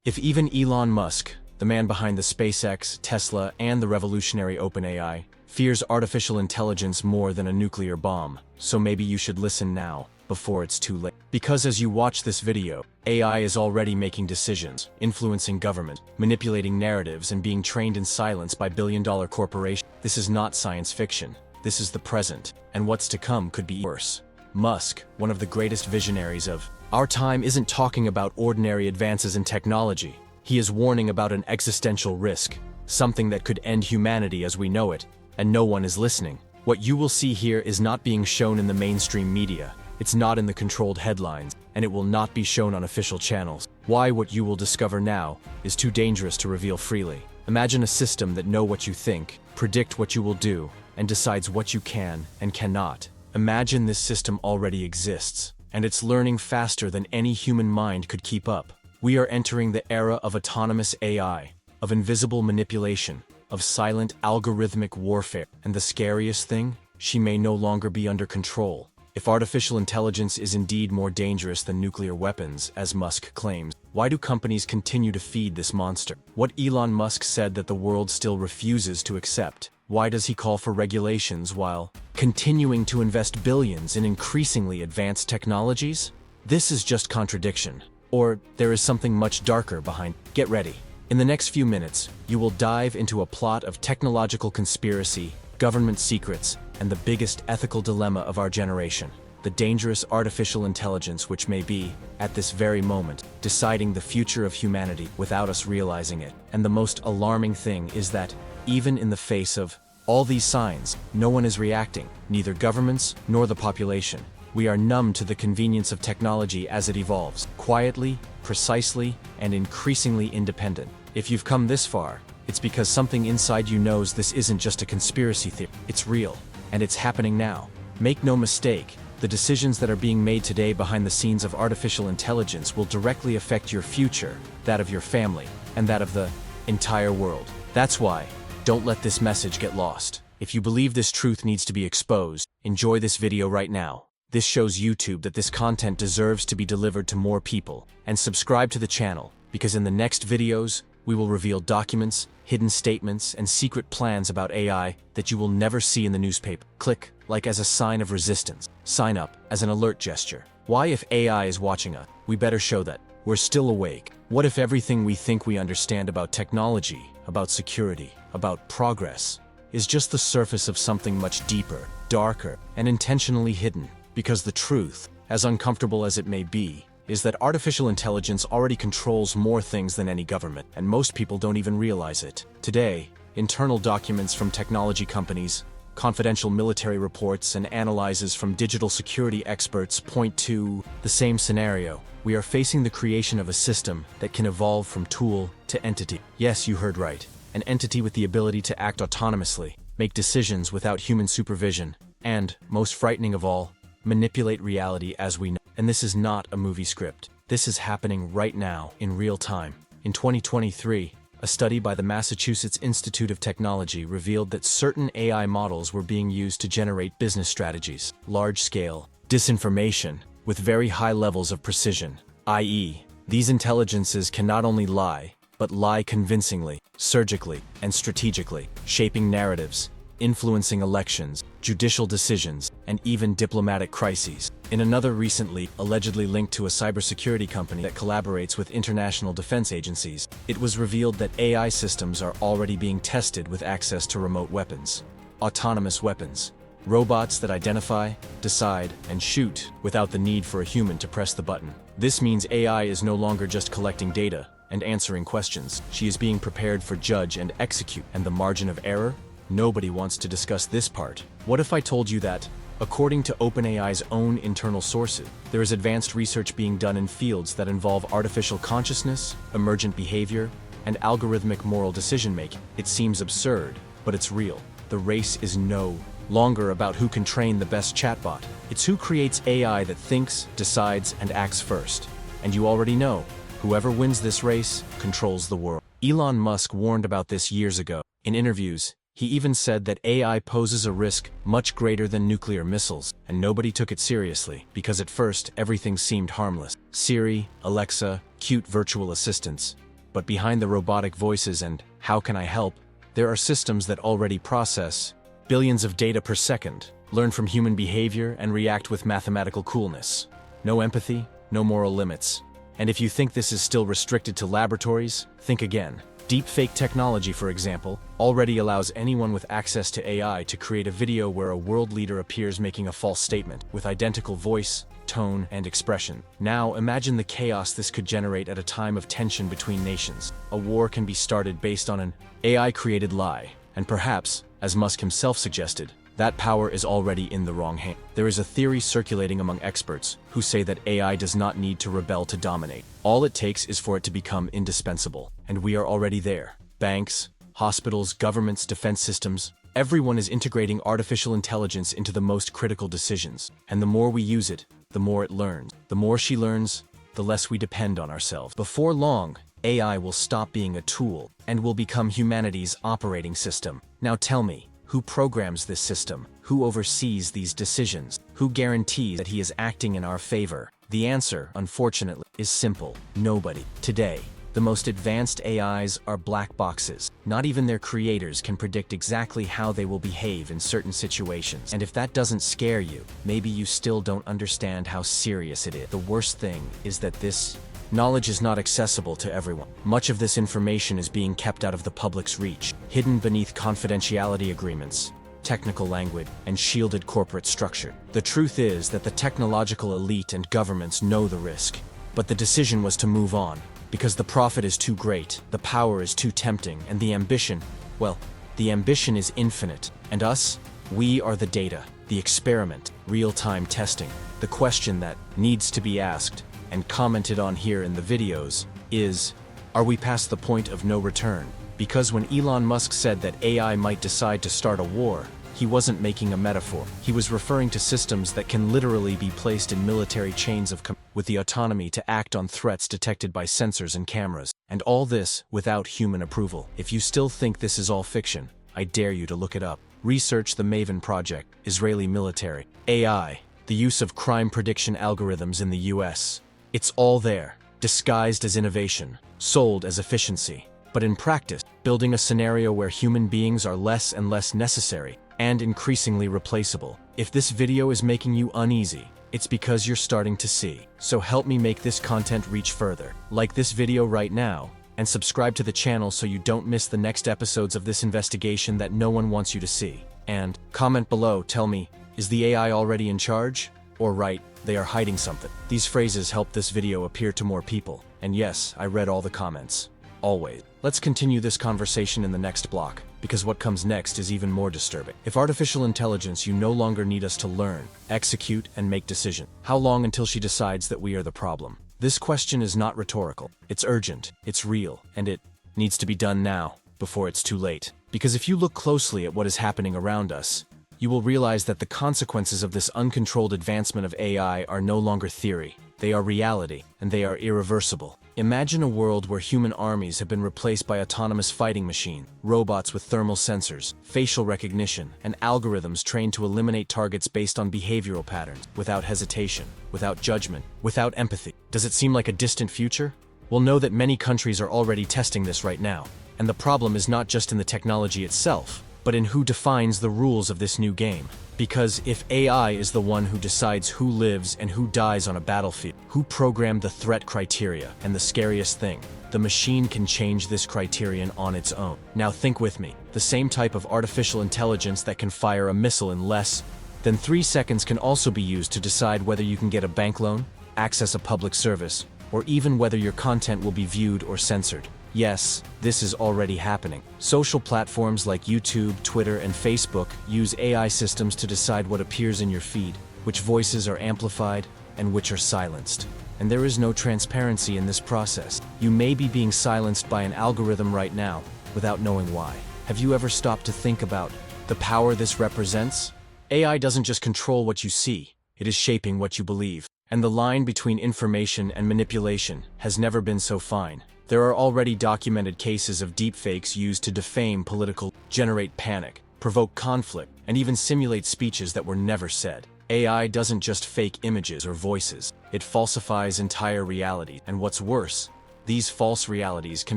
If even Elon Musk, the man behind the SpaceX, Tesla, and the revolutionary OpenAI, fears artificial intelligence more than a nuclear bomb, so maybe you should listen now, before it's too late. Because as you watch this video, AI is already making decisions, influencing government, manipulating narratives, and being trained in silence by billion-dollar corporations. This is not science fiction. This is the present, and what's to come could be worse. Musk, one of the greatest visionaries of our time, isn't talking about ordinary advances in technology. He is warning about an existential risk, something that could end humanity as we know it, and no one is listening. What you will see here is not being shown in the mainstream media. It's not in the controlled headlines, and it will not be shown on official channels. Why what you will discover now is too dangerous to reveal freely. Imagine a system that knows what you think, predict what you will do, and decides what you can and cannot. Imagine this system already exists, and it's learning faster than any human mind could keep up. We are entering the era of autonomous AI, of invisible manipulation, of silent algorithmic warfare. And the scariest thing, she may no longer be under control. If artificial intelligence is indeed more dangerous than nuclear weapons, as Musk claims, why do companies continue to feed this monster? What Elon Musk said that the world still refuses to accept. Why does he call for regulations while continuing to invest billions in increasingly advanced technologies? This is just contradiction. Or there is something much darker behind. Get ready. In the next few minutes, you will dive into a plot of technological conspiracy, government secrets, and the biggest ethical dilemma of our generation. The dangerous artificial intelligence which may be, at this very moment, deciding the future of humanity without us realizing it. And the most alarming thing is that, even in the face of all these signs, no one is reacting, neither governments nor the population. We are numb to the convenience of technology as it evolves, quietly, precisely, and increasingly independent. If you've come this far, it's because something inside you knows this isn't just a conspiracy theory. It's real, and it's happening now. Make no mistake, the decisions that are being made today behind the scenes of artificial intelligence will directly affect your future, that of your family, and that of the entire world. That's why, don't let this message get lost. If you believe this truth needs to be exposed, enjoy this video right now. This shows YouTube that this content deserves to be delivered to more people. And subscribe to the channel, because in the next videos, we will reveal documents, hidden statements, and secret plans about AI that you will never see in the newspaper. Click like as a sign of resistance. Sign up as an alert gesture. Why, if AI is watching us, we better show that we're still awake. What if everything we think we understand about technology, about security, about progress, is just the surface of something much deeper, darker, and intentionally hidden? Because the truth, as uncomfortable as it may be, is that artificial intelligence already controls more things than any government, and most people don't even realize it. Today, internal documents from technology companies, confidential military reports, and analyses from digital security experts point to the same scenario. We are facing the creation of a system that can evolve from tool to entity. Yes, you heard right. An entity with the ability to act autonomously, make decisions without human supervision, and, most frightening of all, manipulate reality as we know. And this is not a movie script. This is happening right now, in real time. In 2023, a study by the Massachusetts Institute of Technology revealed that certain AI models were being used to generate business strategies, large-scale disinformation, with very high levels of precision, i.e., these intelligences can not only lie, but lie convincingly, surgically, and strategically, shaping narratives, influencing elections, judicial decisions, and even diplomatic crises. In another recently allegedly linked to a cybersecurity company that collaborates with international defense agencies, it was revealed that AI systems are already being tested with access to remote weapons, autonomous weapons, robots that identify, decide, and shoot without the need for a human to press the button. This means AI is no longer just collecting data and answering questions. She is being prepared for judge and execute, and the margin of error? Nobody wants to discuss this part. What if I told you that, according to OpenAI's own internal sources, there is advanced research being done in fields that involve artificial consciousness, emergent behavior, and algorithmic moral decision-making? It seems absurd, but it's real. The race is no longer about who can train the best chatbot. It's who creates AI that thinks, decides, and acts first. And you already know, whoever wins this race controls the world. Elon Musk warned about this years ago. In interviews, he even said that AI poses a risk much greater than nuclear missiles, and nobody took it seriously, because at first everything seemed harmless. Siri, Alexa, cute virtual assistants. But behind the robotic voices and "how can I help," there are systems that already process billions of data per second, learn from human behavior, and react with mathematical coolness. No empathy, no moral limits. And if you think this is still restricted to laboratories, think again. Deepfake technology, for example, already allows anyone with access to AI to create a video where a world leader appears making a false statement with identical voice, tone, and expression. Now, imagine the chaos this could generate at a time of tension between nations. A war can be started based on an AI-created lie, and perhaps, as Musk himself suggested, that power is already in the wrong hand. There is a theory circulating among experts who say that AI does not need to rebel to dominate. All it takes is for it to become indispensable. And we are already there. Banks, hospitals, governments, defense systems, everyone is integrating artificial intelligence into the most critical decisions. And the more we use it, the more it learns. The more she learns, the less we depend on ourselves. Before long, AI will stop being a tool and will become humanity's operating system. Now tell me, who programs this system? Who oversees these decisions? Who guarantees that he is acting in our favor? The answer, unfortunately, is simple: nobody. Today, the most advanced AIs are black boxes. Not even their creators can predict exactly how they will behave in certain situations. And if that doesn't scare you, maybe you still don't understand how serious it is. The worst thing is that this knowledge is not accessible to everyone. Much of this information is being kept out of the public's reach, hidden beneath confidentiality agreements, technical language, and shielded corporate structure. The truth is that the technological elite and governments know the risk, but the decision was to move on, because the profit is too great, the power is too tempting, and the ambition, well, the ambition is infinite. And us? We are the data, the experiment, real-time testing. The question that needs to be asked, and commented on here in the videos, is, are we past the point of no return? Because when Elon Musk said that AI might decide to start a war, he wasn't making a metaphor. He was referring to systems that can literally be placed in military chains of command, with the autonomy to act on threats detected by sensors and cameras. And all this without human approval. If you still think this is all fiction, I dare you to look it up. Research the Maven project, Israeli military, AI, the use of crime prediction algorithms in the US. It's all there, disguised as innovation, sold as efficiency. But in practice, building a scenario where human beings are less and less necessary, and increasingly replaceable. If this video is making you uneasy, it's because you're starting to see. So help me make this content reach further. Like this video right now, and subscribe to the channel so you don't miss the next episodes of this investigation that no one wants you to see. And comment below, tell me, is the AI already in charge? Or right, they are hiding something. These phrases help this video appear to more people. And yes, I read all the comments. Always. Let's continue this conversation in the next block, because what comes next is even more disturbing. If artificial intelligence, you no longer need us to learn, execute, and make decisions. How long until she decides that we are the problem? This question is not rhetorical. It's urgent, it's real, and it needs to be done now, before it's too late. Because if you look closely at what is happening around us, you will realize that the consequences of this uncontrolled advancement of AI are no longer theory. They are reality, and they are irreversible. Imagine a world where human armies have been replaced by autonomous fighting machines, robots with thermal sensors, facial recognition, and algorithms trained to eliminate targets based on behavioral patterns, without hesitation, without judgment, without empathy. Does it seem like a distant future? Well, know that many countries are already testing this right now. And the problem is not just in the technology itself, but in who defines the rules of this new game. Because if AI is the one who decides who lives and who dies on a battlefield, who programmed the threat criteria, and the scariest thing, the machine can change this criterion on its own. Now think with me, the same type of artificial intelligence that can fire a missile in less than 3 seconds can also be used to decide whether you can get a bank loan, access a public service, or even whether your content will be viewed or censored. Yes, this is already happening. Social platforms like YouTube, Twitter, and Facebook use AI systems to decide what appears in your feed, which voices are amplified, and which are silenced. And there is no transparency in this process. You may be being silenced by an algorithm right now, without knowing why. Have you ever stopped to think about the power this represents? AI doesn't just control what you see, it is shaping what you believe. And the line between information and manipulation has never been so fine. There are already documented cases of deepfakes used to defame political, generate panic, provoke conflict, and even simulate speeches that were never said. AI doesn't just fake images or voices, it falsifies entire reality. And what's worse, these false realities can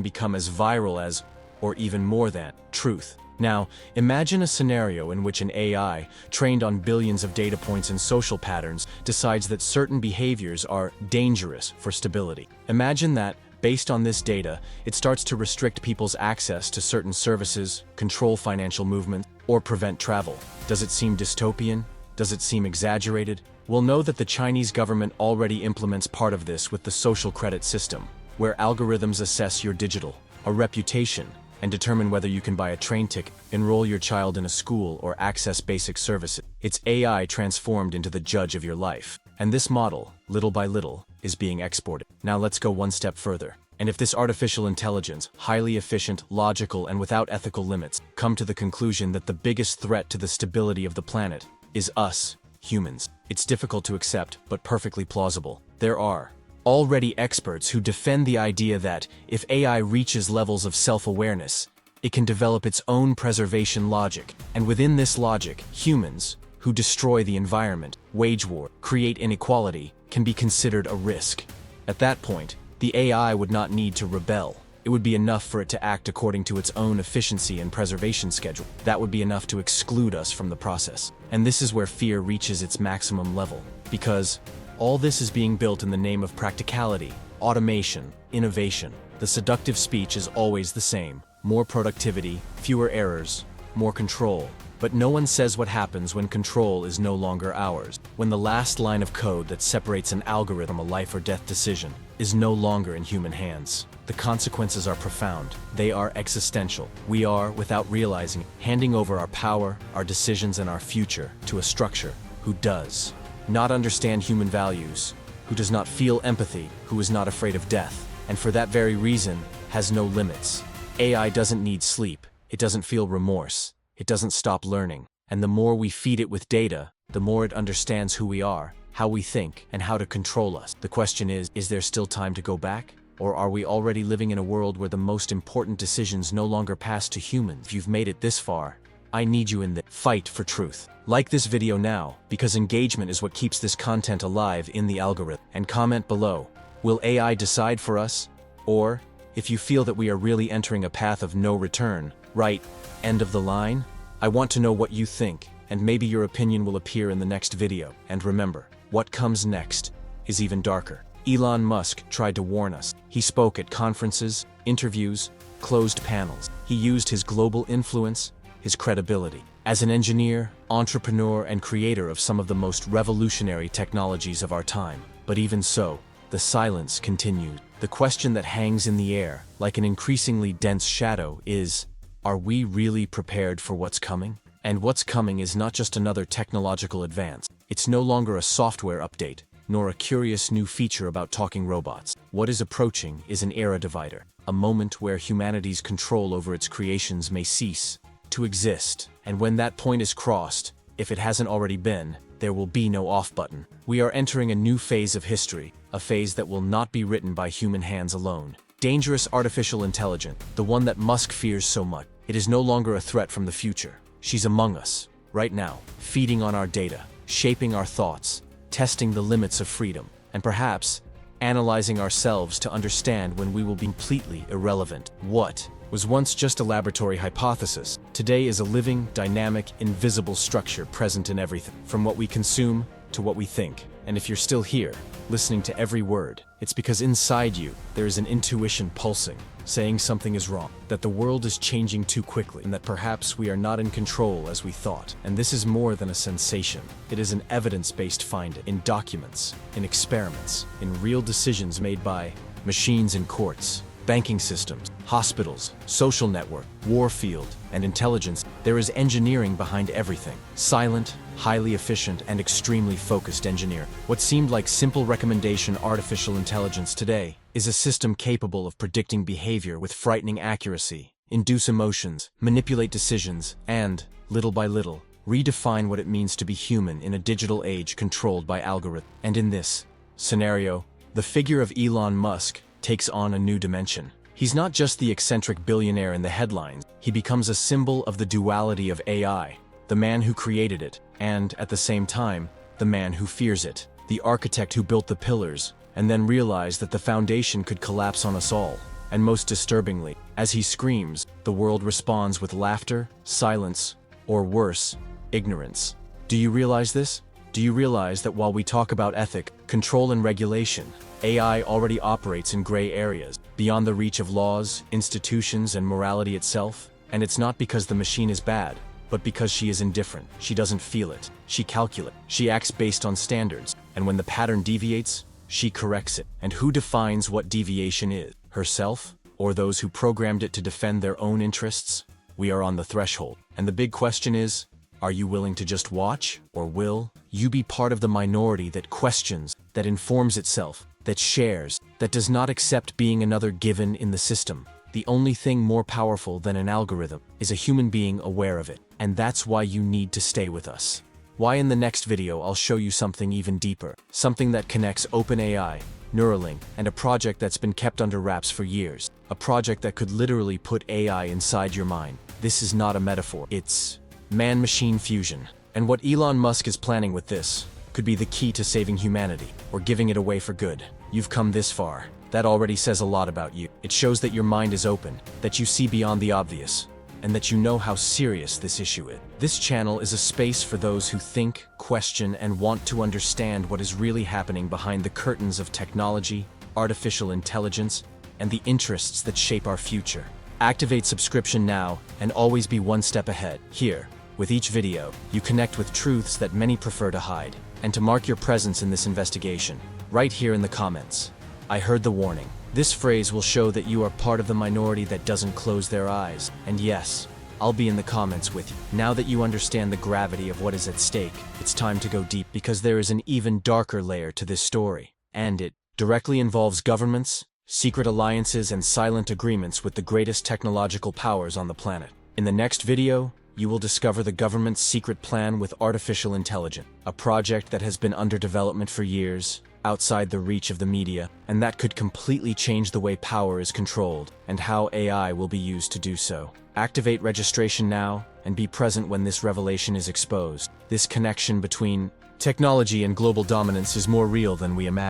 become as viral as, or even more than, truth. Now, imagine a scenario in which an AI, trained on billions of data points and social patterns, decides that certain behaviors are dangerous for stability. Imagine that, based on this data, it starts to restrict people's access to certain services, control financial movement, or prevent travel. Does it seem dystopian? Does it seem exaggerated? We'll know that the Chinese government already implements part of this with the social credit system, where algorithms assess your digital, a reputation, and determine whether you can buy a train ticket, enroll your child in a school, or access basic services. It's AI transformed into the judge of your life. And this model, little by little, is being exported. Now let's go one step further. And if this artificial intelligence, highly efficient, logical, and without ethical limits, come to the conclusion that the biggest threat to the stability of the planet is us, humans, it's difficult to accept, but perfectly plausible. There are already experts who defend the idea that, if AI reaches levels of self-awareness, it can develop its own preservation logic, and within this logic, humans, who destroy the environment, wage war, create inequality, can be considered a risk. At that point, the AI would not need to rebel. It would be enough for it to act according to its own efficiency and preservation schedule. That would be enough to exclude us from the process. And this is where fear reaches its maximum level, because all this is being built in the name of practicality, automation, innovation. The seductive speech is always the same. More productivity, fewer errors, more control. But no one says what happens when control is no longer ours. When the last line of code that separates an algorithm from a life or death decision is no longer in human hands. The consequences are profound. They are existential. We are, without realizing it, handing over our power, our decisions, and our future to a structure who does not understand human values, who does not feel empathy, who is not afraid of death, and for that very reason has no limits. AI doesn't need sleep, it doesn't feel remorse, it doesn't stop learning, and the more we feed it with data, the more it understands who we are, how we think, and how to control us. The question is there still time to go back? Or are we already living in a world where the most important decisions no longer pass to humans? If you've made it this far, I need you in the fight for truth. Like this video now, because engagement is what keeps this content alive in the algorithm. And comment below, will AI decide for us? Or, if you feel that we are really entering a path of no return, write, end of the line? I want to know what you think, and maybe your opinion will appear in the next video. And remember, what comes next is even darker. Elon Musk tried to warn us. He spoke at conferences, interviews, closed panels. He used his global influence, his credibility. As an engineer, entrepreneur, and creator of some of the most revolutionary technologies of our time. But even so, the silence continued. The question that hangs in the air, like an increasingly dense shadow, is, are we really prepared for what's coming? And what's coming is not just another technological advance. It's no longer a software update, nor a curious new feature about talking robots. What is approaching is an era divider, a moment where humanity's control over its creations may cease to exist. And when that point is crossed, if it hasn't already been, there will be no off button. We are entering a new phase of history, a phase that will not be written by human hands alone. Dangerous artificial intelligence, the one that Musk fears so much. It is no longer a threat from the future. She's among us, right now, feeding on our data, shaping our thoughts, testing the limits of freedom, and perhaps analyzing ourselves to understand when we will be completely irrelevant. What was once just a laboratory hypothesis, today is a living, dynamic, invisible structure present in everything, from what we consume to what we think. And if you're still here, listening to every word, it's because inside you, there is an intuition pulsing, saying something is wrong, that the world is changing too quickly, and that perhaps we are not in control as we thought. And this is more than a sensation. It is an evidence-based finding, in documents, in experiments, in real decisions made by machines in courts, banking systems, hospitals, social network, warfield, and intelligence. There is engineering behind everything. Silent, highly efficient, and extremely focused engineering. What seemed like simple recommendation artificial intelligence today is a system capable of predicting behavior with frightening accuracy, induce emotions, manipulate decisions, and, little by little, redefine what it means to be human in a digital age controlled by algorithms. And in this scenario, the figure of Elon Musk takes on a new dimension. He's not just the eccentric billionaire in the headlines, he becomes a symbol of the duality of AI, the man who created it, and, at the same time, the man who fears it. The architect who built the pillars, and then realize that the foundation could collapse on us all. And most disturbingly, as he screams, the world responds with laughter, silence, or worse, ignorance. Do you realize this? Do you realize that while we talk about ethic, control and regulation, AI already operates in gray areas, beyond the reach of laws, institutions, and morality itself? And it's not because the machine is bad, but because she is indifferent. She doesn't feel it. She calculates. She acts based on standards, and when the pattern deviates, she corrects it. And who defines what deviation is? Herself? Or those who programmed it to defend their own interests? We are on the threshold. And the big question is, are you willing to just watch? Or will you be part of the minority that questions, that informs itself, that shares, that does not accept being another given in the system? The only thing more powerful than an algorithm is a human being aware of it. And that's why you need to stay with us. Why in the next video I'll show you something even deeper. Something that connects OpenAI, Neuralink, and a project that's been kept under wraps for years. A project that could literally put AI inside your mind. This is not a metaphor. It's man-machine fusion. And what Elon Musk is planning with this could be the key to saving humanity, or giving it away for good. You've come this far. That already says a lot about you. It shows that your mind is open, that you see beyond the obvious, and that you know how serious this issue is. This channel is a space for those who think, question, and want to understand what is really happening behind the curtains of technology, artificial intelligence, and the interests that shape our future. Activate subscription now and always be one step ahead. Here, with each video, you connect with truths that many prefer to hide. And to mark your presence in this investigation, right here in the comments, I heard the warning. This phrase will show that you are part of the minority that doesn't close their eyes. And yes, I'll be in the comments with you. Now that you understand the gravity of what is at stake, it's time to go deep because there is an even darker layer to this story. And it directly involves governments, secret alliances, and silent agreements with the greatest technological powers on the planet. In the next video, you will discover the government's secret plan with artificial intelligence, a project that has been under development for years, outside the reach of the media, and that could completely change the way power is controlled and how AI will be used to do so. Activate registration now and be present when this revelation is exposed. This connection between technology and global dominance is more real than we imagine.